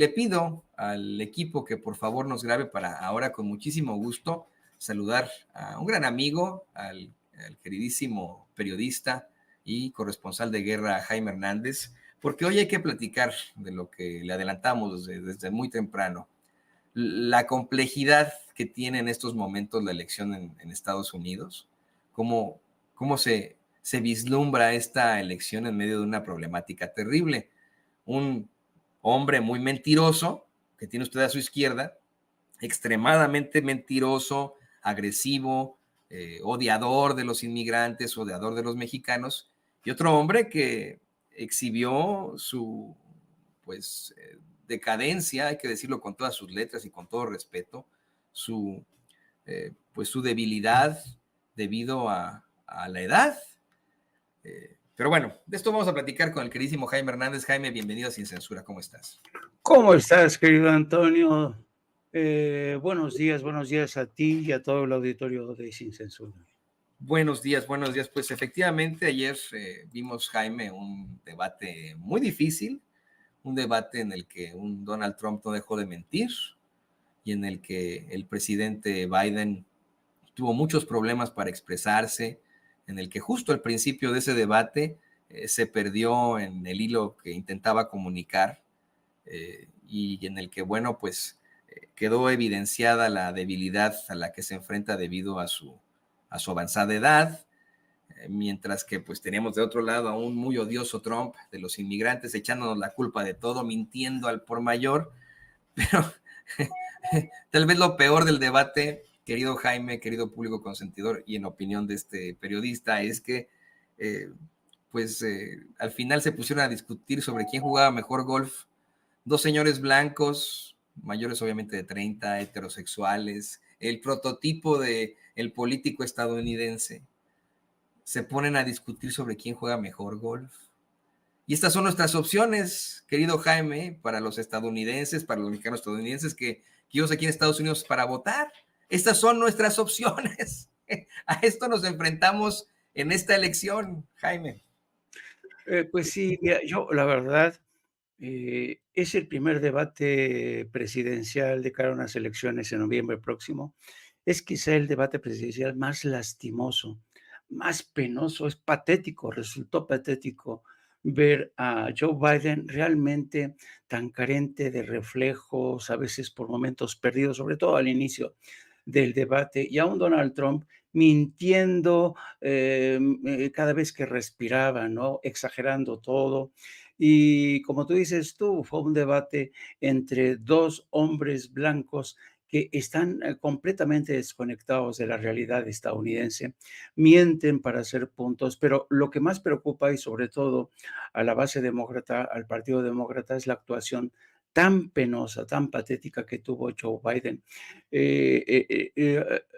Le pido al equipo que por favor nos grabe para ahora con muchísimo gusto saludar a un gran amigo, al queridísimo periodista y corresponsal de guerra Jaime Hernández, porque hoy hay que platicar de lo que le adelantamos desde muy temprano, la complejidad que tiene en estos momentos la elección en Estados Unidos, cómo, cómo se vislumbra esta elección en medio de una problemática terrible. Un hombre muy mentiroso que tiene usted a su izquierda, extremadamente mentiroso, agresivo, odiador de los inmigrantes, odiador de los mexicanos, y otro hombre que exhibió su pues decadencia, hay que decirlo con todas sus letras y con todo respeto, su pues su debilidad debido a la edad. Pero bueno, de esto vamos a platicar con el queridísimo Jaime Hernández. Jaime, bienvenido a Sin Censura, ¿cómo estás? ¿Cómo estás, querido Antonio? Buenos días a ti y a todo el auditorio de Sin Censura. Buenos días, buenos días. Pues efectivamente ayer vimos, Jaime, un debate muy difícil, un debate en el que un Donald Trump no dejó de mentir y en el que el presidente Biden tuvo muchos problemas para expresarse, en el que justo al principio de ese debate se perdió en el hilo que intentaba comunicar y en el que, bueno, pues quedó evidenciada la debilidad a la que se enfrenta debido a su avanzada edad, mientras que pues tenemos de otro lado a un muy odioso Trump de los inmigrantes echándonos la culpa de todo, mintiendo al por mayor, pero tal vez lo peor del debate, querido Jaime, querido público consentidor, y en opinión de este periodista, es que al final se pusieron a discutir sobre quién jugaba mejor golf. Dos señores blancos, mayores obviamente de 30, heterosexuales, el prototipo de el político estadounidense, se ponen a discutir sobre quién juega mejor golf. Y estas son nuestras opciones, querido Jaime, para los estadounidenses, para los mexicanos estadounidenses que vivimos aquí en Estados Unidos para votar. Estas son nuestras opciones. A esto nos enfrentamos en esta elección, Jaime. Pues sí, mira, yo la verdad, es el primer debate presidencial de cara a unas elecciones en noviembre próximo. Es quizá el debate presidencial más lastimoso, más penoso, es patético, resultó patético ver a Joe Biden realmente tan carente de reflejos, a veces por momentos perdidos, sobre todo al inicio del debate, y a un Donald Trump mintiendo cada vez que respiraba, ¿no? Exagerando todo. Y como tú dices tú, fue un debate entre dos hombres blancos que están completamente desconectados de la realidad estadounidense, mienten para hacer puntos, pero lo que más preocupa y sobre todo a la base demócrata, al Partido Demócrata, es la actuación tan penosa, tan patética que tuvo Joe Biden.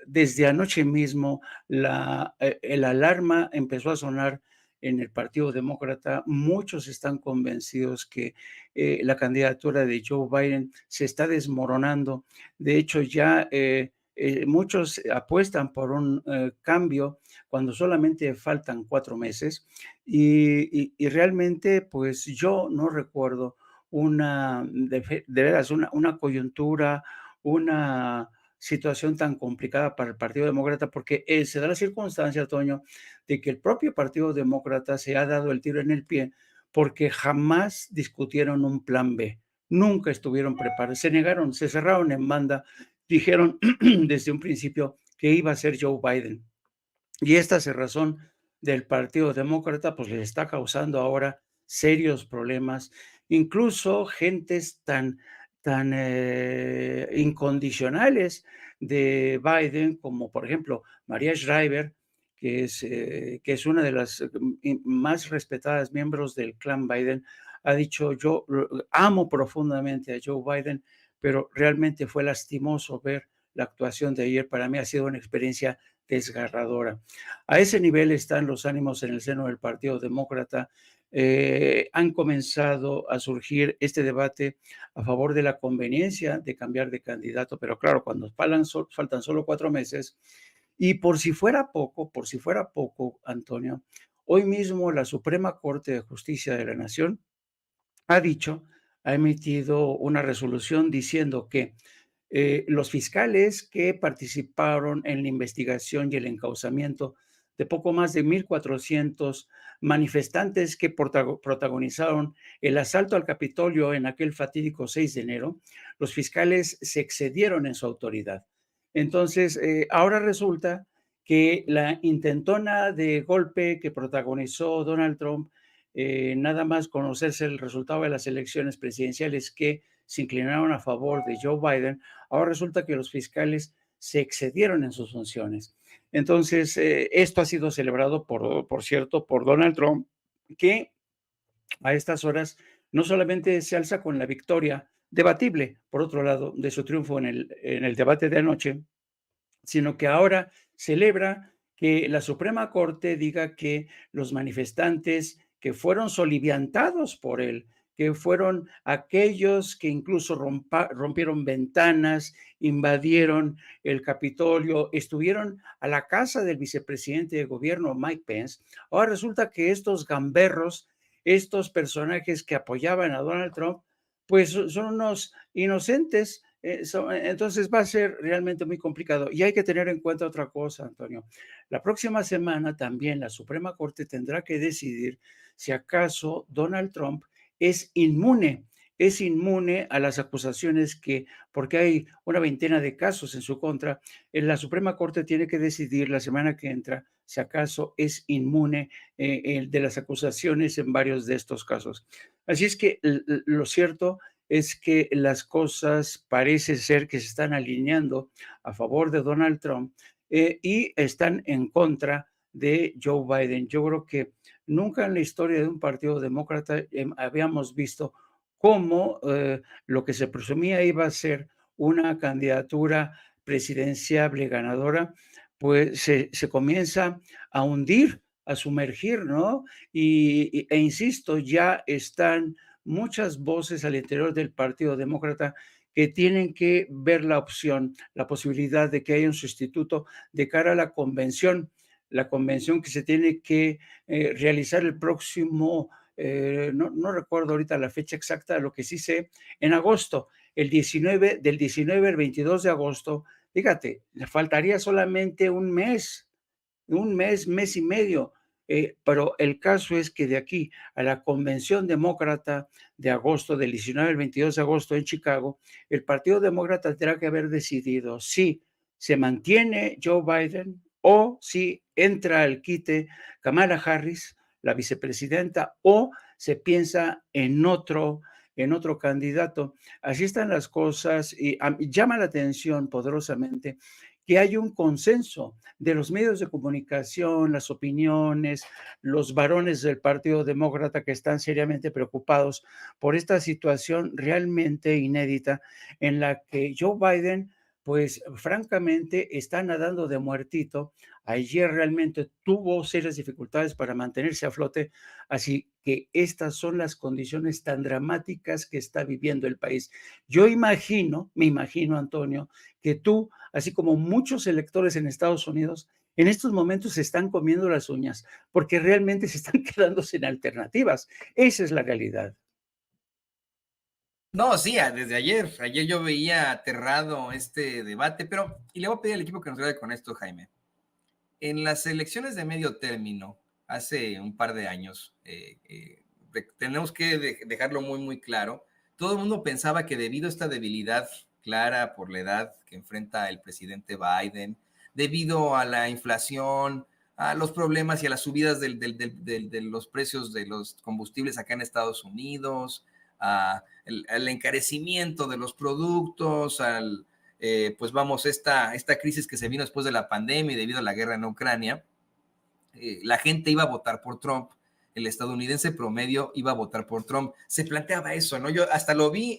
Desde anoche mismo el alarma empezó a sonar en el Partido Demócrata. Muchos están convencidos que la candidatura de Joe Biden se está desmoronando. De hecho, ya muchos apuestan por un cambio cuando solamente faltan 4 meses y realmente, pues yo no recuerdo de veras, una coyuntura, una situación tan complicada para el Partido Demócrata, porque se da la circunstancia, Toño, de que el propio Partido Demócrata se ha dado el tiro en el pie porque jamás discutieron un plan B, nunca estuvieron preparados, se negaron, se cerraron en banda, dijeron desde un principio que iba a ser Joe Biden. Y esta cerrazón del Partido Demócrata, pues le está causando ahora serios problemas. Incluso gentes tan incondicionales de Biden, como por ejemplo María Shriver, que es una de las más respetadas miembros del clan Biden, ha dicho: yo amo profundamente a Joe Biden, pero realmente fue lastimoso ver la actuación de ayer. Para mí ha sido una experiencia desgarradora. A ese nivel están los ánimos en el seno del Partido Demócrata. Han comenzado a surgir este debate a favor de la conveniencia de cambiar de candidato, pero claro, cuando faltan solo 4 meses, y por si fuera poco, Antonio, hoy mismo la Suprema Corte de Justicia de la Nación ha dicho ha emitido una resolución diciendo que los fiscales que participaron en la investigación y el encauzamiento de poco más de 1,400 manifestantes que protagonizaron el asalto al Capitolio en aquel fatídico 6 de enero, los fiscales se excedieron en su autoridad. Entonces, ahora resulta que la intentona de golpe que protagonizó Donald Trump, nada más conocerse el resultado de las elecciones presidenciales que se inclinaron a favor de Joe Biden, ahora resulta que los fiscales se excedieron en sus funciones. Entonces, esto ha sido celebrado, por cierto, por Donald Trump, que a estas horas no solamente se alza con la victoria debatible, por otro lado, de su triunfo en el debate de anoche, sino que ahora celebra que la Suprema Corte diga que los manifestantes que fueron soliviantados por él, que fueron aquellos que incluso rompieron ventanas, invadieron el Capitolio, estuvieron a la casa del vicepresidente de gobierno, Mike Pence. Ahora resulta que estos gamberros, estos personajes que apoyaban a Donald Trump, pues son unos inocentes. Entonces va a ser realmente muy complicado. Y hay que tener en cuenta otra cosa, Antonio. La próxima semana también la Suprema Corte tendrá que decidir si acaso Donald Trump es inmune a las acusaciones que, porque hay una veintena de casos en su contra, la Suprema Corte tiene que decidir la semana que entra si acaso es inmune de las acusaciones en varios de estos casos. Así es que lo cierto es que las cosas parece ser que se están alineando a favor de Donald Trump y están en contra de Joe Biden. Yo creo que nunca en la historia de un partido demócrata habíamos visto cómo lo que se presumía iba a ser una candidatura presidenciable ganadora, pues se comienza a hundir, a sumergir, ¿no? E insisto, ya están muchas voces al interior del Partido Demócrata que tienen que ver la opción, la posibilidad de que haya un sustituto de cara a la convención que se tiene que realizar el próximo, no recuerdo ahorita la fecha exacta, lo que sí sé, en agosto, del 19 al 22 de agosto, fíjate, le faltaría solamente un mes, mes y medio. Pero el caso es que de aquí a la convención demócrata de agosto, del 19 al 22 de agosto en Chicago, el Partido Demócrata tendrá que haber decidido si se mantiene Joe Biden o si entra al quite Kamala Harris, la vicepresidenta, o se piensa en otro candidato. Así están las cosas y llama la atención poderosamente que hay un consenso de los medios de comunicación, las opiniones, los varones del Partido Demócrata que están seriamente preocupados por esta situación realmente inédita en la que Joe Biden, pues francamente, está nadando de muertito. Ayer realmente tuvo serias dificultades para mantenerse a flote, así que estas son las condiciones tan dramáticas que está viviendo el país. Me imagino, Antonio, que tú, así como muchos electores en Estados Unidos, en estos momentos se están comiendo las uñas porque realmente se están quedando sin alternativas. Esa es la realidad. No, sí, desde ayer. Ayer yo veía aterrado este debate, pero, y le voy a pedir al equipo que nos ayude con esto, Jaime. En las elecciones de medio término, hace un par de años, tenemos que dejarlo muy, muy claro. Todo el mundo pensaba que debido a esta debilidad clara por la edad que enfrenta el presidente Biden, debido a la inflación, a los problemas y a las subidas de los precios de los combustibles acá en Estados Unidos, al encarecimiento de los productos, pues vamos, esta crisis que se vino después de la pandemia y debido a la guerra en Ucrania, la gente iba a votar por Trump, el estadounidense promedio iba a votar por Trump. Se planteaba eso, ¿no? Yo hasta lo vi,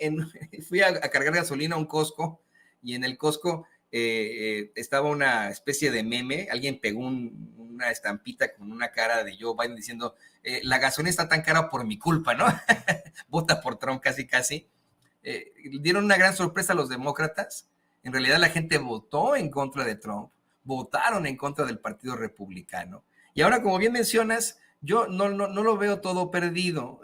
fui a cargar gasolina a un Costco y en el Costco estaba una especie de meme, alguien pegó una estampita con una cara de Joe Biden diciendo, la gasolina está tan cara por mi culpa, ¿no? Vota por Trump casi, casi. Dieron una gran sorpresa a los demócratas. En realidad la gente votó en contra de Trump, votaron en contra del Partido Republicano. Y ahora, como bien mencionas, yo no lo veo todo perdido.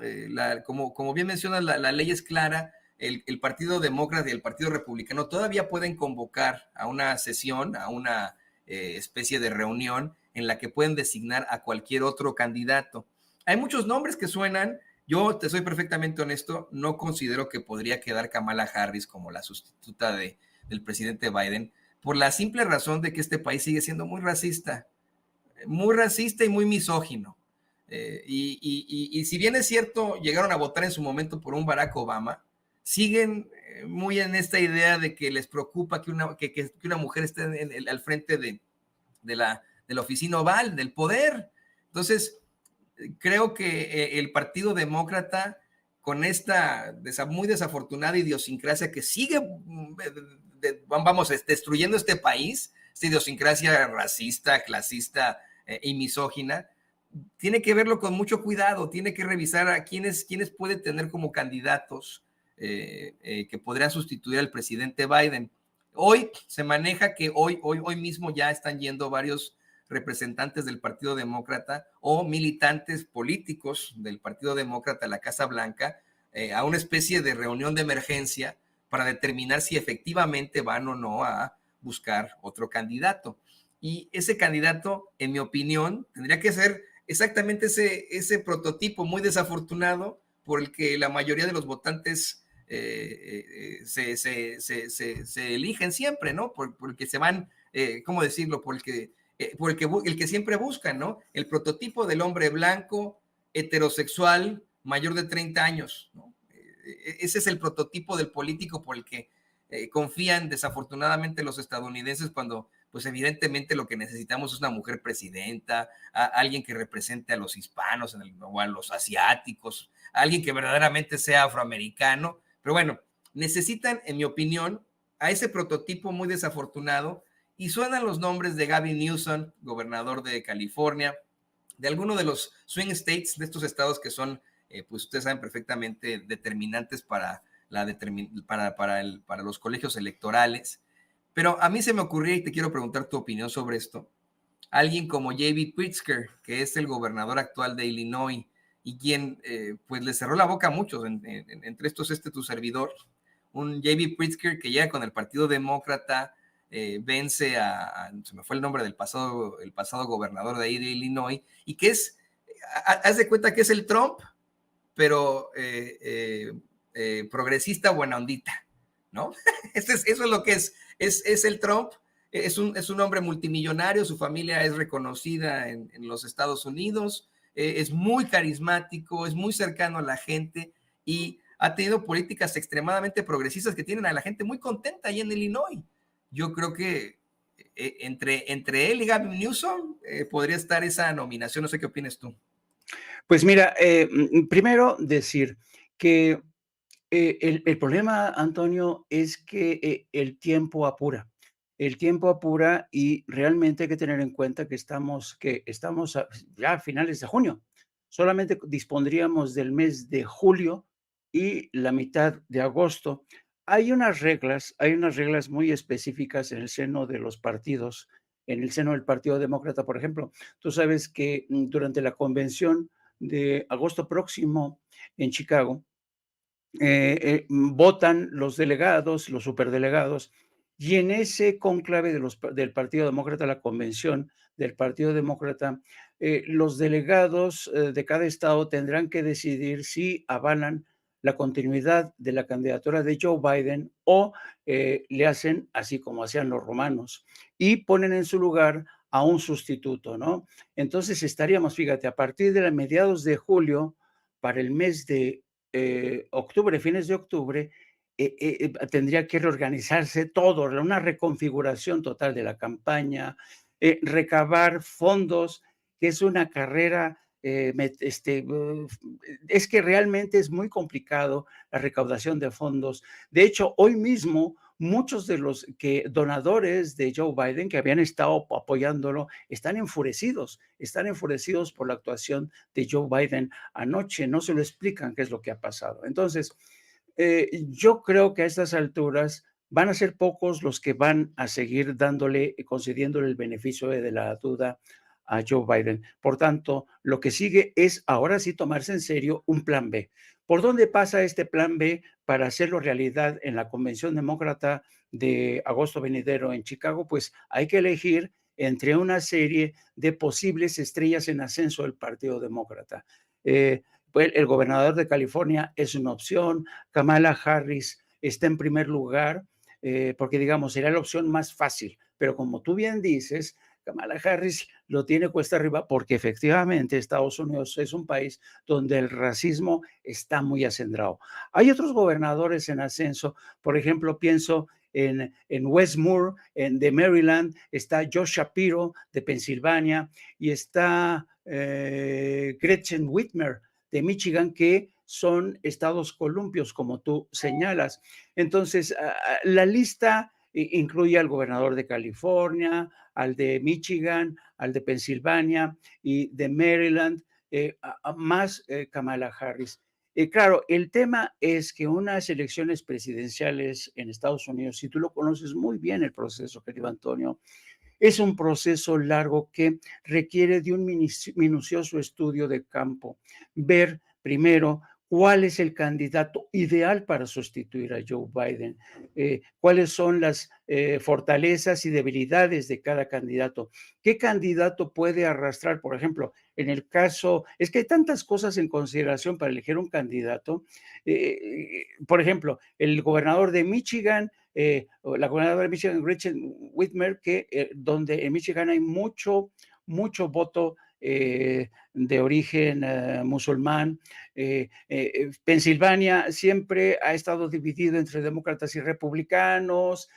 Como bien mencionas, la ley es clara. El Partido Demócrata y el Partido Republicano todavía pueden convocar a una sesión, a una especie de reunión en la que pueden designar a cualquier otro candidato. Hay muchos nombres que suenan. Yo te soy perfectamente honesto, no considero que podría quedar Kamala Harris como la sustituta del presidente Biden, por la simple razón de que este país sigue siendo muy racista y muy misógino. Y si bien es cierto, llegaron a votar en su momento por un Barack Obama, siguen muy en esta idea de que les preocupa que una mujer esté al frente de la oficina oval, del poder. Entonces, creo que el Partido Demócrata, con esta muy desafortunada idiosincrasia que sigue, vamos, destruyendo este país, esta idiosincrasia racista, clasista y misógina, tiene que verlo con mucho cuidado, tiene que revisar a quiénes puede tener como candidatos que podrían sustituir al presidente Biden. Hoy se maneja que hoy mismo ya están yendo varios representantes del Partido Demócrata o militantes políticos del Partido Demócrata a la Casa Blanca a una especie de reunión de emergencia para determinar si efectivamente van o no a buscar otro candidato. Y ese candidato, en mi opinión, tendría que ser exactamente ese prototipo muy desafortunado por el que la mayoría de los votantes se eligen siempre, ¿no? Por el que se van, ¿cómo decirlo? Por el que siempre buscan, ¿no? El prototipo del hombre blanco, heterosexual, mayor de 30 años, ¿no? Ese es el prototipo del político por el que confían desafortunadamente los estadounidenses cuando, pues evidentemente lo que necesitamos es una mujer presidenta, alguien que represente a los hispanos o a los asiáticos, alguien que verdaderamente sea afroamericano. Pero bueno, necesitan, en mi opinión, a ese prototipo muy desafortunado. Y suenan los nombres de Gavin Newsom, gobernador de California, de alguno de los swing states, de estos estados que son, pues ustedes saben perfectamente, determinantes para los colegios electorales. Pero a mí se me ocurría, y te quiero preguntar tu opinión sobre esto, alguien como J.B. Pritzker, que es el gobernador actual de Illinois, y quien pues le cerró la boca a muchos, entre estos tu servidor, un J.B. Pritzker que llega con el Partido Demócrata, vence se me fue el nombre el pasado gobernador de ahí de Illinois, y que haz de cuenta que es el Trump, pero progresista buena ondita, ¿no? Eso es lo que es el Trump. Es un hombre multimillonario, su familia es reconocida en los Estados Unidos, es muy carismático, es muy cercano a la gente y ha tenido políticas extremadamente progresistas que tienen a la gente muy contenta ahí en Illinois. Yo creo que entre él y Gavin Newsom podría estar esa nominación. No sé qué opinas tú. Pues mira, primero decir que el problema, Antonio, es que el tiempo apura. El tiempo apura y realmente hay que tener en cuenta que estamos ya a finales de junio. Solamente dispondríamos del mes de julio y la mitad de agosto. Hay unas reglas muy específicas en el seno de los partidos, en el seno del Partido Demócrata, por ejemplo. Tú sabes que durante la convención de agosto próximo en Chicago, votan los delegados, los superdelegados, y en ese cónclave del Partido Demócrata, la convención del Partido Demócrata, los delegados de cada estado tendrán que decidir si avalan la continuidad de la candidatura de Joe Biden o le hacen así como hacían los romanos y ponen en su lugar a un sustituto, ¿no? Entonces estaríamos, fíjate, a partir de mediados de julio, para el mes de octubre, fines de octubre, tendría que reorganizarse todo, una reconfiguración total de la campaña, recabar fondos, que es una carrera, es que realmente es muy complicado la recaudación de fondos. De hecho, hoy mismo muchos de los donadores de Joe Biden que habían estado apoyándolo están enfurecidos por la actuación de Joe Biden anoche, no se lo explican qué es lo que ha pasado. Entonces, yo creo que a estas alturas van a ser pocos los que van a seguir concediéndole el beneficio de la duda a Joe Biden. Por tanto, lo que sigue es ahora sí tomarse en serio un plan B. ¿Por dónde pasa este plan B para hacerlo realidad en la convención demócrata de agosto venidero en Chicago? Pues hay que elegir entre una serie de posibles estrellas en ascenso del Partido Demócrata. Pues el gobernador de California es una opción, Kamala Harris está en primer lugar, porque digamos, sería la opción más fácil, pero como tú bien dices, Kamala Harris lo tiene cuesta arriba porque efectivamente Estados Unidos es un país donde el racismo está muy acendrado. Hay otros gobernadores en ascenso, por ejemplo, pienso en Wes Moore, de Maryland, está Josh Shapiro de Pensilvania y está Gretchen Whitmer de Michigan, que son estados columpios, como tú señalas. Entonces, la lista incluye al gobernador de California, al de Michigan, al de Pensilvania y de Maryland, más Kamala Harris. Claro, el tema es que unas elecciones presidenciales en Estados Unidos, si tú lo conoces muy bien el proceso, querido Antonio, es un proceso largo que requiere de un minucioso estudio de campo, ver primero cuál es el candidato ideal para sustituir a Joe Biden, cuáles son las fortalezas y debilidades de cada candidato, qué candidato puede arrastrar, por ejemplo, en el caso, es que hay tantas cosas en consideración para elegir un candidato, por ejemplo, el gobernador de Michigan, la gobernadora de Michigan, Gretchen Whitmer, que donde en Michigan hay mucho voto de origen musulmán. Pensilvania siempre ha estado dividido entre demócratas y republicanos.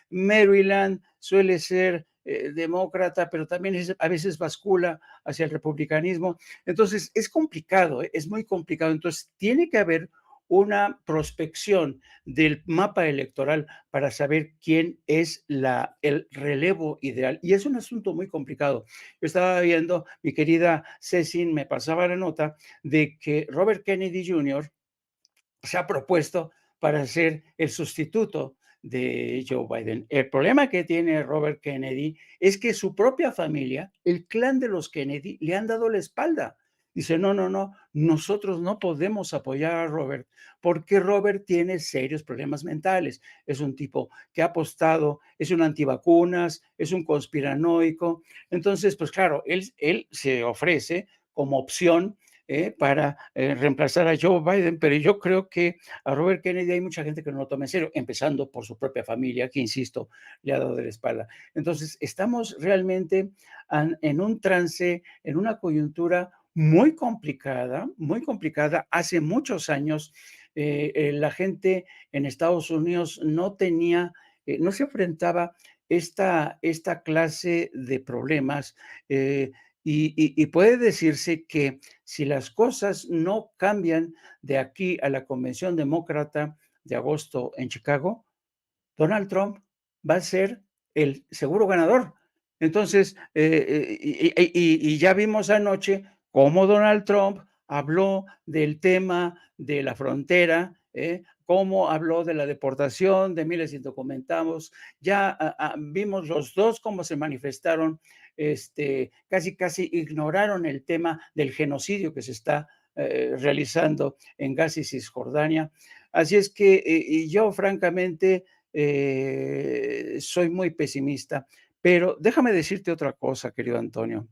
Maryland suele ser demócrata, pero también a veces bascula hacia el republicanismo. Entonces, es complicado, es muy complicado. Entonces, tiene que haber una prospección del mapa electoral para saber quién es el relevo ideal. Y es un asunto muy complicado. Yo estaba viendo, mi querida Cecil me pasaba la nota de que Robert Kennedy Jr. se ha propuesto para ser el sustituto de Joe Biden. El problema que tiene Robert Kennedy es que su propia familia, el clan de los Kennedy, le han dado la espalda. Dice, no, no, no, nosotros no podemos apoyar a Robert porque Robert tiene serios problemas mentales. Es un tipo que ha apostado, es un antivacunas, es un conspiranoico. Entonces, pues claro, él se ofrece como opción para reemplazar a Joe Biden, pero yo creo que a Robert Kennedy hay mucha gente que no lo toma en serio, empezando por su propia familia, que, insisto, le ha dado de la espalda. Entonces, estamos realmente en un trance, en una coyuntura muy complicada. Hace muchos años la gente en Estados Unidos no se enfrentaba esta clase de problemas. Y puede decirse que si las cosas no cambian de aquí a la convención demócrata de agosto en Chicago, Donald Trump va a ser el seguro ganador. Entonces, y ya vimos anoche cómo Donald Trump habló del tema de la frontera, cómo habló de la deportación de miles de indocumentados. Ya vimos los dos cómo se manifestaron, casi ignoraron el tema del genocidio que se está realizando en Gaza y Cisjordania. Así es que yo francamente soy muy pesimista, pero déjame decirte otra cosa, querido Antonio.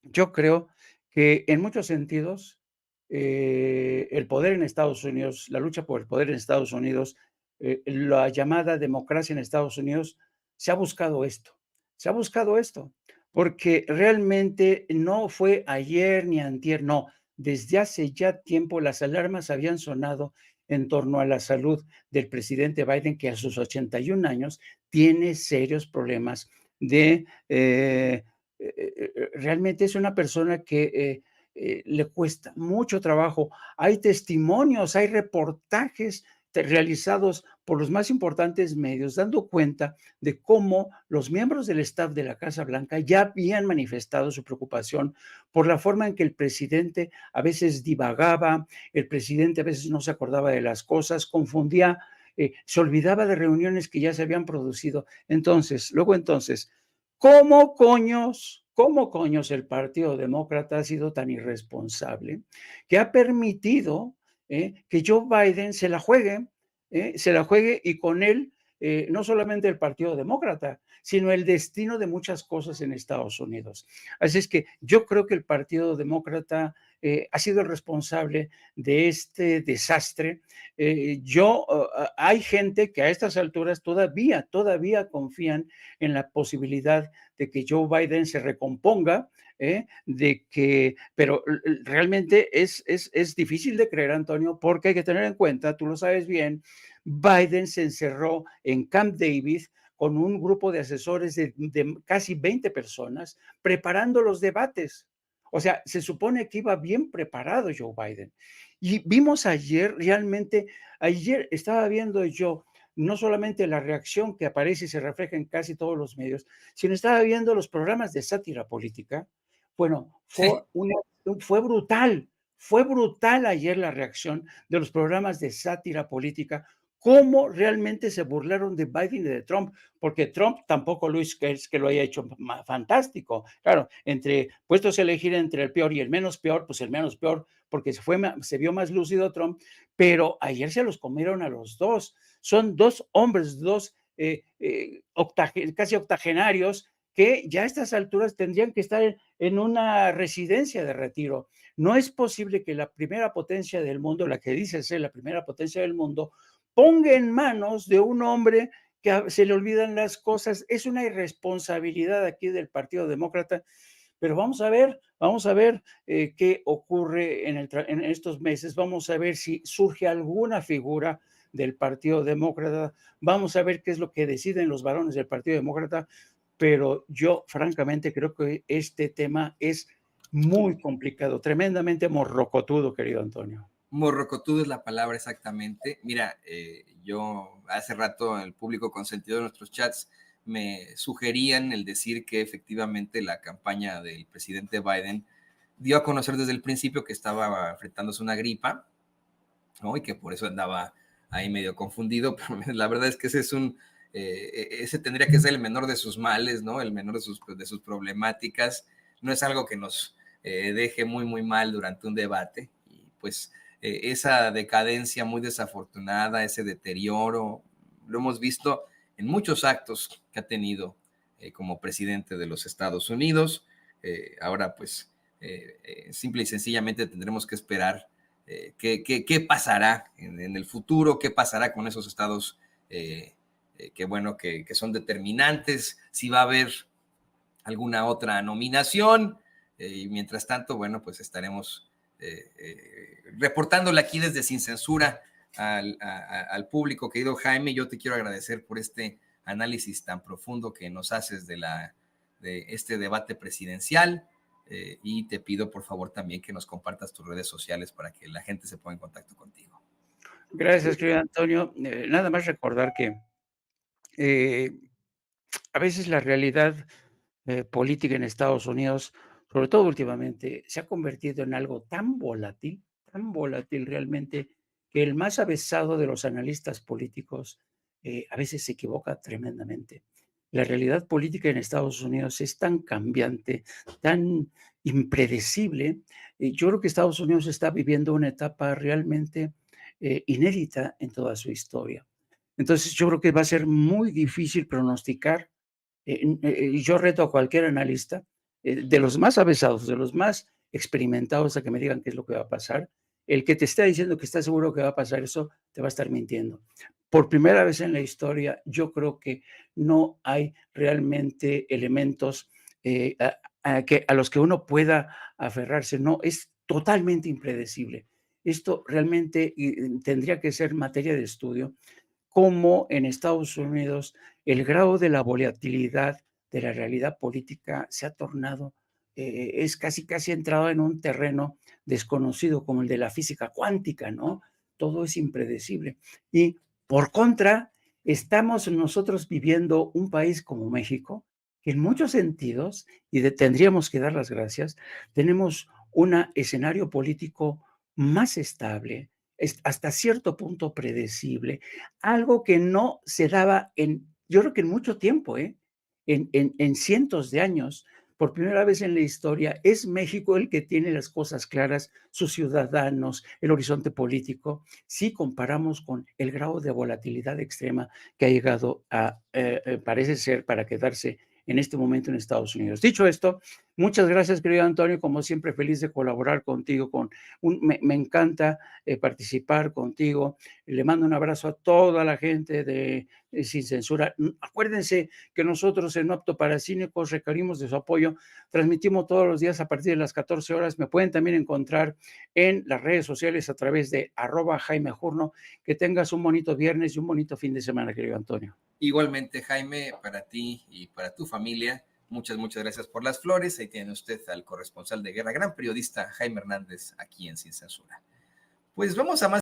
Yo creo que en muchos sentidos el poder en Estados Unidos, la lucha por el poder en Estados Unidos, la llamada democracia en Estados Unidos, se ha buscado esto, porque realmente no fue ayer ni antier, no, desde hace ya tiempo las alarmas habían sonado en torno a la salud del presidente Biden, que a sus 81 años tiene serios problemas de realmente es una persona que le cuesta mucho trabajo. Hay testimonios, hay reportajes realizados por los más importantes medios, dando cuenta de cómo los miembros del staff de la Casa Blanca ya habían manifestado su preocupación por la forma en que el presidente a veces divagaba, el presidente a veces no se acordaba de las cosas, confundía, se olvidaba de reuniones que ya se habían producido. Entonces, ¿Cómo coños el Partido Demócrata ha sido tan irresponsable que ha permitido, que Joe Biden se la juegue y con él, no solamente el Partido Demócrata, sino el destino de muchas cosas en Estados Unidos? Así es que yo creo que el Partido Demócrata ha sido el responsable de este desastre. Hay gente que a estas alturas todavía confían en la posibilidad de que Joe Biden se recomponga, pero realmente es difícil de creer, Antonio, porque hay que tener en cuenta, tú lo sabes bien, Biden se encerró en Camp David con un grupo de asesores de casi 20 personas preparando los debates. O sea, se supone que iba bien preparado Joe Biden. Y vimos ayer estaba viendo yo no solamente la reacción que aparece y se refleja en casi todos los medios, sino estaba viendo los programas de sátira política. Bueno, Sí, fue brutal ayer la reacción de los programas de sátira política, cómo realmente se burlaron de Biden y de Trump, porque Trump tampoco lo es que lo haya hecho fantástico. Claro, puestos a elegir entre el peor y el menos peor, pues el menos peor, porque se vio más lúcido Trump, pero ayer se los comieron a los dos. Son dos hombres, casi octogenarios, que ya a estas alturas tendrían que estar en una residencia de retiro. No es posible que la primera potencia del mundo, la que dice ser la primera potencia del mundo, ponga en manos de un hombre que se le olvidan las cosas. Es una irresponsabilidad aquí del Partido Demócrata, pero vamos a ver qué ocurre en estos meses, vamos a ver si surge alguna figura del Partido Demócrata, vamos a ver qué es lo que deciden los varones del Partido Demócrata, pero yo francamente creo que este tema es muy complicado, tremendamente morrocotudo, querido Antonio. morrocotudo es la palabra exactamente. Mira, yo hace rato el público consentido de nuestros chats me sugerían el decir que efectivamente la campaña del presidente Biden dio a conocer desde el principio que estaba enfrentándose a una gripa, ¿no? Y que por eso andaba ahí medio confundido, pero la verdad es que ese tendría que ser el menor de sus males, ¿no? El menor de sus problemáticas. No es algo que nos deje muy, muy mal durante un debate. Y pues esa decadencia muy desafortunada, ese deterioro, lo hemos visto en muchos actos que ha tenido como presidente de los Estados Unidos. Ahora, pues, simple y sencillamente tendremos que esperar qué pasará en el futuro, qué pasará con esos estados que son determinantes, si va a haber alguna otra nominación. Y mientras tanto, bueno, pues estaremos reportándole aquí desde Sin Censura al público. Querido Jaime, yo te quiero agradecer por este análisis tan profundo que nos haces de este debate presidencial. Y te pido por favor también que nos compartas tus redes sociales para que la gente se ponga en contacto contigo. Gracias, querido Antonio. Nada más recordar que eh, a veces la realidad política en Estados Unidos, sobre todo últimamente, se ha convertido en algo tan volátil realmente, que el más avesado de los analistas políticos a veces se equivoca tremendamente. La realidad política en Estados Unidos es tan cambiante, tan impredecible. Yo creo que Estados Unidos está viviendo una etapa realmente inédita en toda su historia. Entonces, yo creo que va a ser muy difícil pronosticar. Yo reto a cualquier analista, de los más avesados, de los más experimentados, a que me digan qué es lo que va a pasar. El que te está diciendo que está seguro que va a pasar eso, te va a estar mintiendo. Por primera vez en la historia, yo creo que no hay realmente elementos a los que uno pueda aferrarse. No, es totalmente impredecible. Esto realmente tendría que ser materia de estudio, cómo en Estados Unidos el grado de la volatilidad de la realidad política se ha tornado, es casi entrado en un terreno desconocido como el de la física cuántica, ¿no? Todo es impredecible. Y por contra, estamos nosotros viviendo un país como México, que en muchos sentidos, tendríamos que dar las gracias, tenemos un escenario político más estable, hasta cierto punto predecible, algo que no se daba yo creo que en mucho tiempo, en cientos de años. Por primera vez en la historia, es México el que tiene las cosas claras, sus ciudadanos, el horizonte político, si comparamos con el grado de volatilidad extrema que ha llegado a, parece ser, para quedarse en este momento en Estados Unidos. Dicho esto, muchas gracias, querido Antonio, como siempre, feliz de colaborar contigo. Me encanta participar contigo. Le mando un abrazo a toda la gente de Sin Censura. Acuérdense que nosotros en No Apto para Cínicos requerimos de su apoyo. Transmitimos todos los días a partir de las 14 horas. Me pueden también encontrar en las redes sociales a través de @JaimeJurno. Que tengas un bonito viernes y un bonito fin de semana, querido Antonio. Igualmente, Jaime, para ti y para tu familia, muchas gracias por las flores. Ahí tiene usted al corresponsal de guerra, gran periodista Jaime Hernández, aquí en Sin Censura. Pues vamos a más.